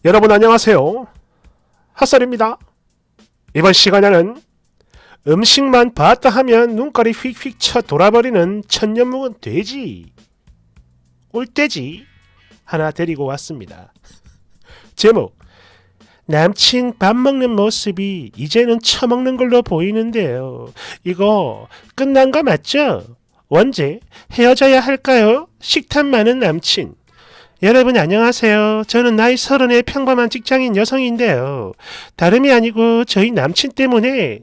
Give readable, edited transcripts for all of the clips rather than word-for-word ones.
여러분 안녕하세요. 핫설입니다. 이번 시간에는 음식만 봤다 하면 눈깔이 휙휙 쳐 돌아버리는 천년묵은 돼지, 꼴돼지 하나 데리고 왔습니다. 제목: 남친 밥 먹는 모습이 이제는 처먹는 걸로 보이는데요. 이거 끝난 거 맞죠? 언제 헤어져야 할까요? 식탐 많은 남친. 여러분 안녕하세요. 저는 나이 30의 평범한 직장인 여성인데요. 다름이 아니고 저희 남친 때문에,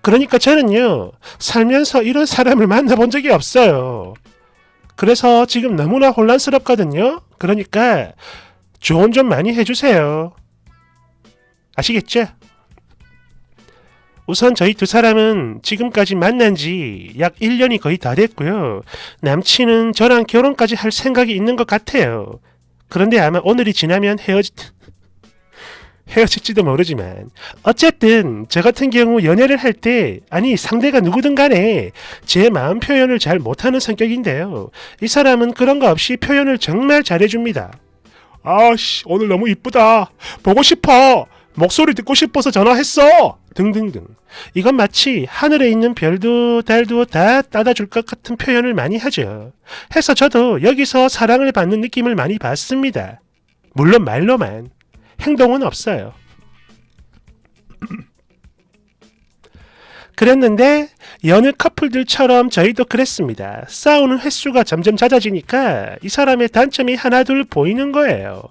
그러니까 저는요, 살면서 이런 사람을 만나본 적이 없어요. 그래서 지금 너무나 혼란스럽거든요. 그러니까 조언 좀 많이 해주세요. 아시겠죠? 우선 저희 두 사람은 지금까지 만난 지 약 1년이 거의 다 됐고요. 남친은 저랑 결혼까지 할 생각이 있는 것 같아요. 그런데 아마 오늘이 지나면 헤어질지도 모르지만, 어쨌든 저 같은 경우 연애를 할 때, 아니 상대가 누구든 간에 제 마음 표현을 잘 못하는 성격인데요. 이 사람은 그런 거 없이 표현을 정말 잘해줍니다. 아씨, 오늘 너무 이쁘다, 보고 싶어, 목소리 듣고 싶어서 전화했어, 등등등. 이건 마치 하늘에 있는 별도 달도 다 따다 줄 것 같은 표현을 많이 하죠. 해서 저도 여기서 사랑을 받는 느낌을 많이 받습니다. 물론 말로만, 행동은 없어요. 그랬는데 여느 커플들처럼 저희도 그랬습니다. 싸우는 횟수가 점점 잦아지니까 이 사람의 단점이 하나둘 보이는 거예요.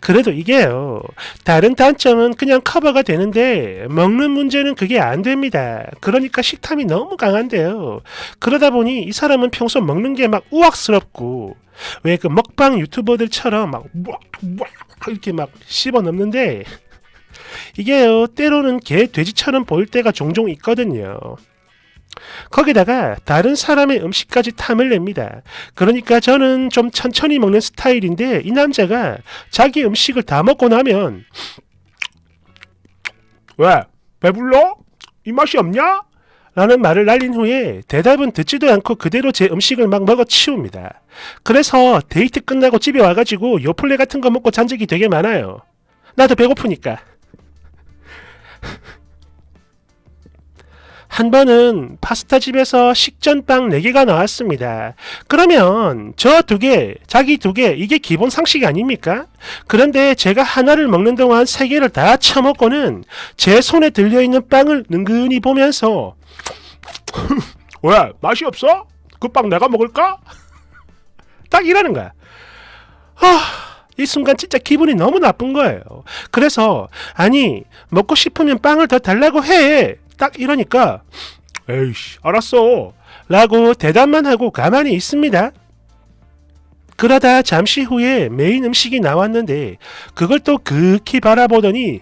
그래도 이게요, 다른 단점은 그냥 커버가 되는데 먹는 문제는 그게 안 됩니다. 그러니까 식탐이 너무 강한데요. 그러다 보니 이 사람은 평소 먹는 게 막 우악스럽고, 왜 그 먹방 유튜버들처럼 막 이렇게 막 씹어 넘는데, 이게요, 때로는 개 돼지처럼 보일 때가 종종 있거든요. 거기다가 다른 사람의 음식까지 탐을 냅니다. 그러니까 저는 좀 천천히 먹는 스타일인데, 이 남자가 자기 음식을 다 먹고 나면 왜? 배불러? 입맛이 없냐? 라는 말을 날린 후에 대답은 듣지도 않고 그대로 제 음식을 막 먹어 치웁니다. 그래서 데이트 끝나고 집에 와가지고 요플레 같은 거 먹고 잔 적이 되게 많아요. 나도 배고프니까. 한 번은 파스타 집에서 식전빵 4개가 나왔습니다. 그러면 저 2개, 자기 2개, 이게 기본 상식 아닙니까? 그런데 제가 하나를 먹는 동안 3개를 다 처먹고는 제 손에 들려있는 빵을 은근히 보면서 왜? 맛이 없어? 그 빵 내가 먹을까? 딱 이러는 거야. 이 순간 진짜 기분이 너무 나쁜 거예요. 그래서 아니, 먹고 싶으면 빵을 더 달라고 해, 딱 이러니까 에이씨 알았어 라고 대답만 하고 가만히 있습니다. 그러다 잠시 후에 메인 음식이 나왔는데 그걸 또 극히 바라보더니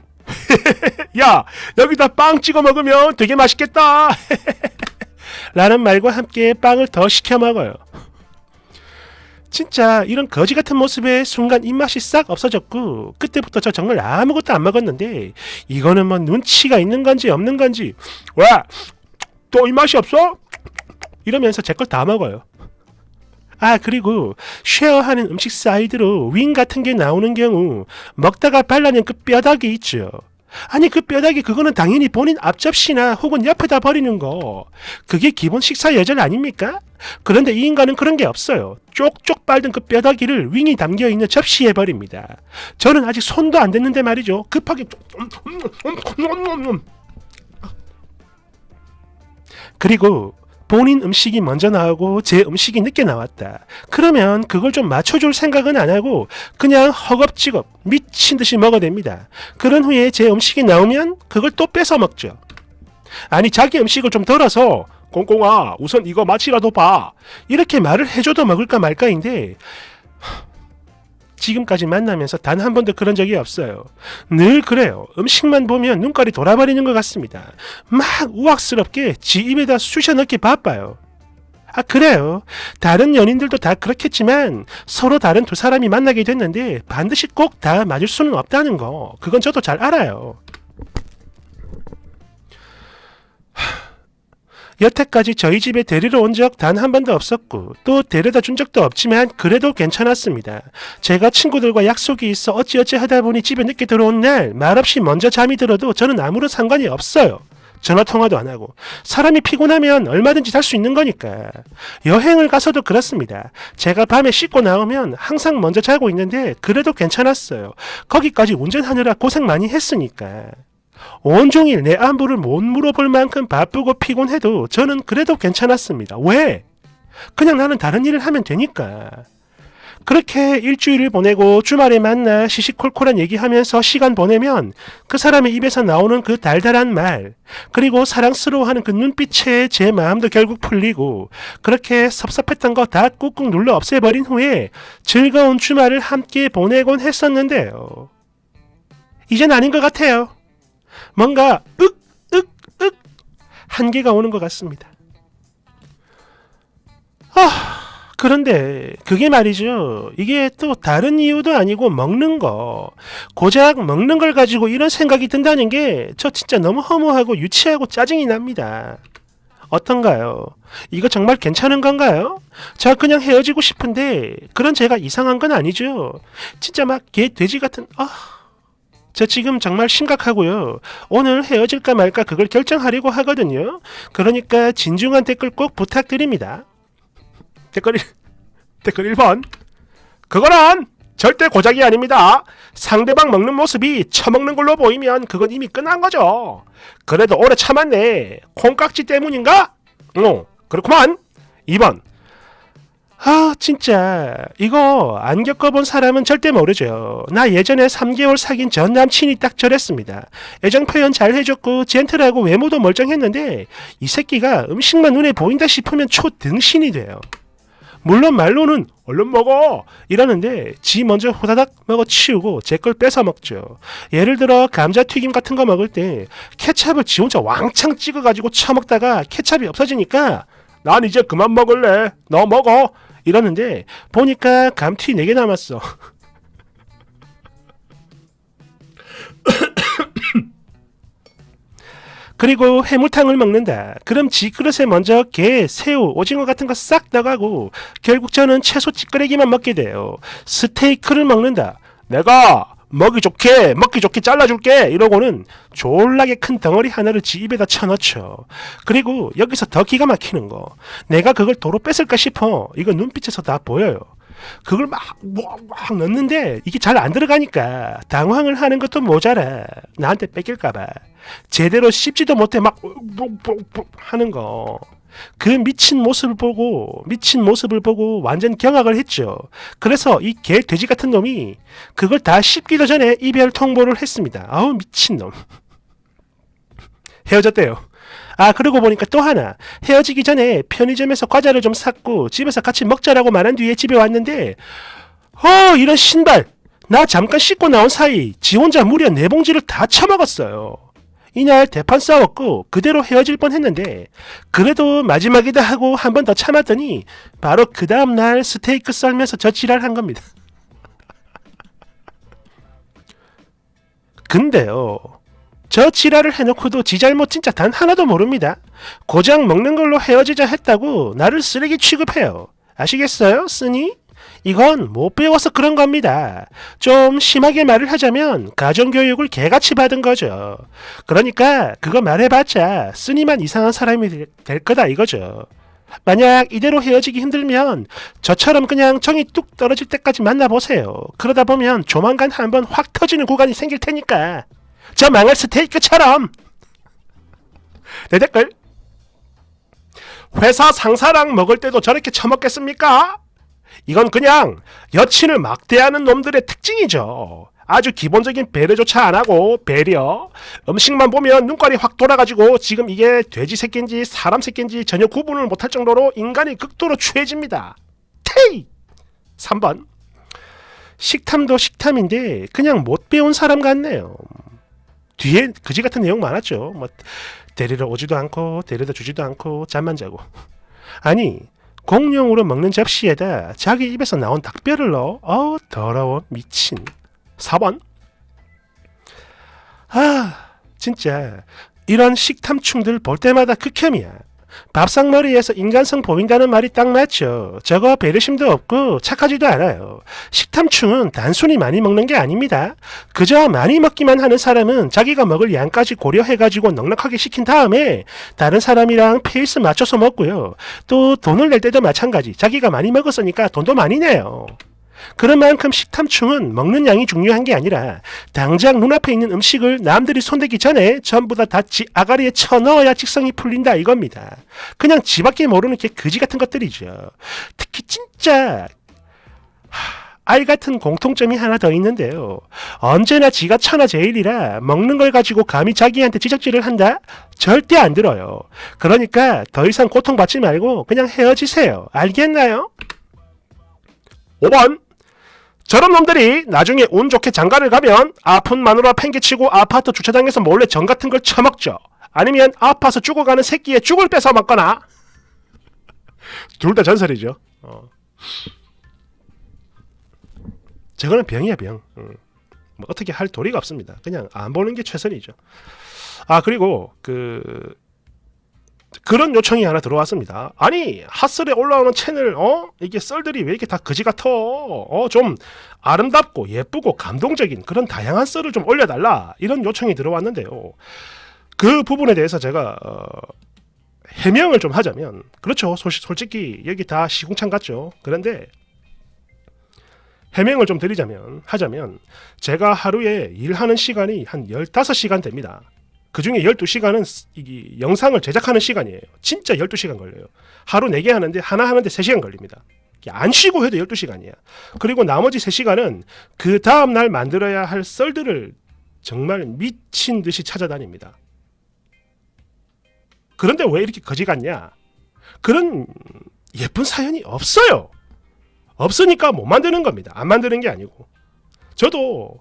야, 여기다 빵 찍어 먹으면 되게 맛있겠다 라는 말과 함께 빵을 더 시켜 먹어요. 진짜 이런 거지 같은 모습에 순간 입맛이 싹 없어졌고, 그때부터 저 정말 아무것도 안 먹었는데, 이거는 뭐 눈치가 있는 건지 없는 건지, 왜? 또 입맛이 없어? 이러면서 제 걸 다 먹어요. 아, 그리고 쉐어하는 음식 사이드로 윙 같은 게 나오는 경우 먹다가 발라낸 그 뼈다귀 있죠. 아니 그 뼈다귀, 그거는 당연히 본인 앞접시나 혹은 옆에다 버리는 거, 그게 기본 식사 예절 아닙니까? 그런데 이 인간은 그런 게 없어요. 쪽쪽 빨던 그 뼈다귀를 윙이 담겨있는 접시에 버립니다. 저는 아직 손도 안 댔는데 말이죠, 급하게 그리고 본인 음식이 먼저 나오고 제 음식이 늦게 나왔다. 그러면 그걸 좀 맞춰줄 생각은 안 하고 그냥 허겁지겁 미친듯이 먹어댑니다. 그런 후에 제 음식이 나오면 그걸 또 뺏어 먹죠. 아니 자기 음식을 좀 덜어서 꽁꽁아 우선 이거 맛이라도 봐, 이렇게 말을 해줘도 먹을까 말까인데, 지금까지 만나면서 단 한 번도 그런 적이 없어요. 늘 그래요. 음식만 보면 눈깔이 돌아버리는 것 같습니다. 막 우악스럽게 지 입에다 쑤셔 넣기 바빠요. 아, 그래요. 다른 연인들도 다 그렇겠지만 서로 다른 두 사람이 만나게 됐는데 반드시 꼭 다 맞을 수는 없다는 거, 그건 저도 잘 알아요. 여태까지 저희 집에 데리러 온 적 단 한 번도 없었고 또 데려다 준 적도 없지만 그래도 괜찮았습니다. 제가 친구들과 약속이 있어 어찌어찌 하다 보니 집에 늦게 들어온 날 말없이 먼저 잠이 들어도 저는 아무런 상관이 없어요. 전화통화도 안 하고. 사람이 피곤하면 얼마든지 살 수 있는 거니까. 여행을 가서도 그렇습니다. 제가 밤에 씻고 나오면 항상 먼저 자고 있는데 그래도 괜찮았어요. 거기까지 운전하느라 고생 많이 했으니까. 온종일 내 안부를 못 물어볼 만큼 바쁘고 피곤해도 저는 그래도 괜찮았습니다. 왜? 그냥 나는 다른 일을 하면 되니까. 그렇게 일주일을 보내고 주말에 만나 시시콜콜한 얘기하면서 시간 보내면 그 사람의 입에서 나오는 그 달달한 말, 그리고 사랑스러워하는 그 눈빛에 제 마음도 결국 풀리고, 그렇게 섭섭했던 거 다 꾹꾹 눌러 없애버린 후에 즐거운 주말을 함께 보내곤 했었는데요. 이젠 아닌 것 같아요. 뭔가 한계가 오는 것 같습니다. 그런데 그게 말이죠. 이게 또 다른 이유도 아니고 먹는 거. 고작 먹는 걸 가지고 이런 생각이 든다는 게 저 진짜 너무 허무하고 유치하고 짜증이 납니다. 어떤가요? 이거 정말 괜찮은 건가요? 저 그냥 헤어지고 싶은데 그런 제가 이상한 건 아니죠. 진짜 막 개 돼지 같은 저 지금 정말 심각하고요. 오늘 헤어질까 말까 그걸 결정하려고 하거든요. 그러니까 진중한 댓글 꼭 부탁드립니다. 댓글 1번. 그거는 절대 고작이 아닙니다. 상대방 먹는 모습이 처먹는 걸로 보이면 그건 이미 끝난 거죠. 그래도 오래 참았네. 콩깍지 때문인가? 그렇구만. 2번. 진짜 이거 안 겪어본 사람은 절대 모르죠. 나 예전에 3개월 사귄 전 남친이 딱 저랬습니다. 애정 표현 잘 해줬고 젠틀하고 외모도 멀쩡했는데 이 새끼가 음식만 눈에 보인다 싶으면 초등신이 돼요. 물론 말로는 얼른 먹어 이러는데 지 먼저 후다닥 먹어 치우고 제 걸 뺏어 먹죠. 예를 들어 감자튀김 같은 거 먹을 때 케찹을 지 혼자 왕창 찍어가지고 처먹다가 케찹이 없어지니까 난 이제 그만 먹을래, 너 먹어 이러는데 보니까 감튀 4개 남았어. 그리고 해물탕을 먹는다. 그럼 지 그릇에 먼저 게, 새우, 오징어 같은 거 싹 넣어가고 결국 저는 채소 찌끄레기만 먹게 돼요. 스테이크를 먹는다. 내가 먹기 좋게 잘라줄게 이러고는 졸라게 큰 덩어리 하나를 지 입에다 쳐넣죠. 그리고 여기서 더 기가 막히는 거. 내가 그걸 도로 뺏을까 싶어. 이거 눈빛에서 다 보여요. 그걸 막 넣는데 이게 잘 안 들어가니까 당황을 하는 것도 모자라 나한테 뺏길까봐 제대로 씹지도 못해 막 하는 거. 그 미친 모습을 보고 완전 경악을 했죠. 그래서 이 개 돼지 같은 놈이 그걸 다 씹기도 전에 이별 통보를 했습니다. 아우 미친놈. 헤어졌대요. 그러고 보니까 또 하나. 헤어지기 전에 편의점에서 과자를 좀 샀고 집에서 같이 먹자라고 말한 뒤에 집에 왔는데 이런 신발. 나 잠깐 씻고 나온 사이 지 혼자 무려 4봉지를 다 처먹었어요. 이날 대판 싸웠고 그대로 헤어질 뻔했는데 그래도 마지막이다 하고 한 번 더 참았더니 바로 그 다음날 스테이크 썰면서 저 지랄한 겁니다. 근데요, 저 지랄을 해놓고도 지 잘못 진짜 단 하나도 모릅니다. 고작 먹는 걸로 헤어지자 했다고 나를 쓰레기 취급해요. 아시겠어요? 쓰니? 이건 못 배워서 그런 겁니다. 좀 심하게 말을 하자면 가정교육을 개같이 받은 거죠. 그러니까 그거 말해봤자 쓰니만 이상한 사람이 될 거다 이거죠. 만약 이대로 헤어지기 힘들면 저처럼 그냥 정이 뚝 떨어질 때까지 만나보세요. 그러다 보면 조만간 한번 확 터지는 구간이 생길 테니까. 저 망할 스테이크처럼. 내 댓글. 회사 상사랑 먹을 때도 저렇게 처먹겠습니까? 이건 그냥 여친을 막대하는 놈들의 특징이죠. 아주 기본적인 배려조차 안하고 배려. 음식만 보면 눈깔이 확 돌아가지고 지금 이게 돼지 새끼인지 사람 새끼인지 전혀 구분을 못할 정도로 인간이 극도로 추해집니다. 테이! 3번. 식탐도 식탐인데 그냥 못 배운 사람 같네요. 뒤에 그지 같은 내용 많았죠. 데리러 오지도 않고 데려다 주지도 않고 잠만 자고. 아니 공룡으로 먹는 접시에다 자기 입에서 나온 닭뼈를 넣어. 더러워 미친. 4번. 진짜 이런 식탐충들 볼 때마다 극혐이야. 밥상머리에서 인간성 보인다는 말이 딱 맞죠. 저거 배려심도 없고 착하지도 않아요. 식탐충은 단순히 많이 먹는 게 아닙니다. 그저 많이 먹기만 하는 사람은 자기가 먹을 양까지 고려해가지고 넉넉하게 시킨 다음에 다른 사람이랑 페이스 맞춰서 먹고요. 또 돈을 낼 때도 마찬가지. 자기가 많이 먹었으니까 돈도 많이 내요. 그런 만큼 식탐충은 먹는 양이 중요한 게 아니라 당장 눈앞에 있는 음식을 남들이 손대기 전에 전부 다 지 아가리에 쳐넣어야 직성이 풀린다 이겁니다. 그냥 지밖에 모르는 게 거지 같은 것들이죠. 특히 진짜 알 같은 공통점이 하나 더 있는데요. 언제나 지가 천하제일이라 먹는 걸 가지고 감히 자기한테 지적질을 한다? 절대 안 들어요. 그러니까 더 이상 고통받지 말고 그냥 헤어지세요. 알겠나요? 5번 저런 놈들이 나중에 운 좋게 장가를 가면 아픈 마누라 팽개치고 아파트 주차장에서 몰래 정 같은 걸 처먹죠. 아니면 아파서 죽어가는 새끼의 죽을 뺏어 먹거나. 둘 다 전설이죠. 저거는 병이야 병. 뭐 어떻게 할 도리가 없습니다. 그냥 안 보는 게 최선이죠. 아 그리고 그런 요청이 하나 들어왔습니다. 아니 핫설에 올라오는 채널 이게 썰들이 왜 이렇게 다 거지 같아? 좀 아름답고 예쁘고 감동적인 그런 다양한 썰을 좀 올려달라 이런 요청이 들어왔는데요. 그 부분에 대해서 제가 해명을 좀 하자면 그렇죠. 솔직히 여기 다 시궁창 같죠. 그런데 해명을 좀 하자면 제가 하루에 일하는 시간이 한 15시간 됩니다. 그 중에 12시간은 이 영상을 제작하는 시간이에요. 진짜 12시간 걸려요. 하루 4개 하는데 하나 하는데 3시간 걸립니다. 안 쉬고 해도 12시간이야. 그리고 나머지 3시간은 그 다음날 만들어야 할 썰들을 정말 미친 듯이 찾아다닙니다. 그런데 왜 이렇게 거지 같냐? 그런 예쁜 사연이 없어요. 없으니까 못 만드는 겁니다. 안 만드는 게 아니고. 저도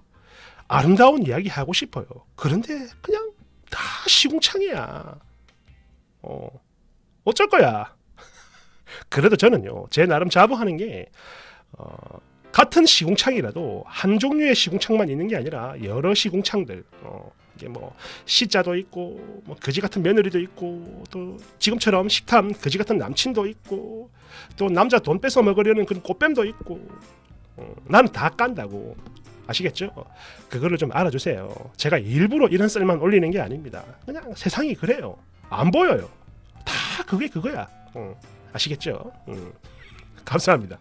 아름다운 이야기 하고 싶어요. 그런데 그냥 다 시궁창이야. 어쩔 거야. 그래도 저는요, 제 나름 자부하는 게 같은 시궁창이라도 한 종류의 시궁창만 있는 게 아니라 여러 시궁창들. 이게 뭐 시자도 있고, 뭐 거지 같은 며느리도 있고, 또 지금처럼 식탐 거지 같은 남친도 있고, 또 남자 돈 뺏어 먹으려는 그런 꽃뱀도 있고. 나는 다 깐다고. 아시겠죠? 그거를 좀 알아주세요. 제가 일부러 이런 썰만 올리는 게 아닙니다. 그냥 세상이 그래요. 안 보여요. 다 그게 그거야. 아시겠죠? 감사합니다.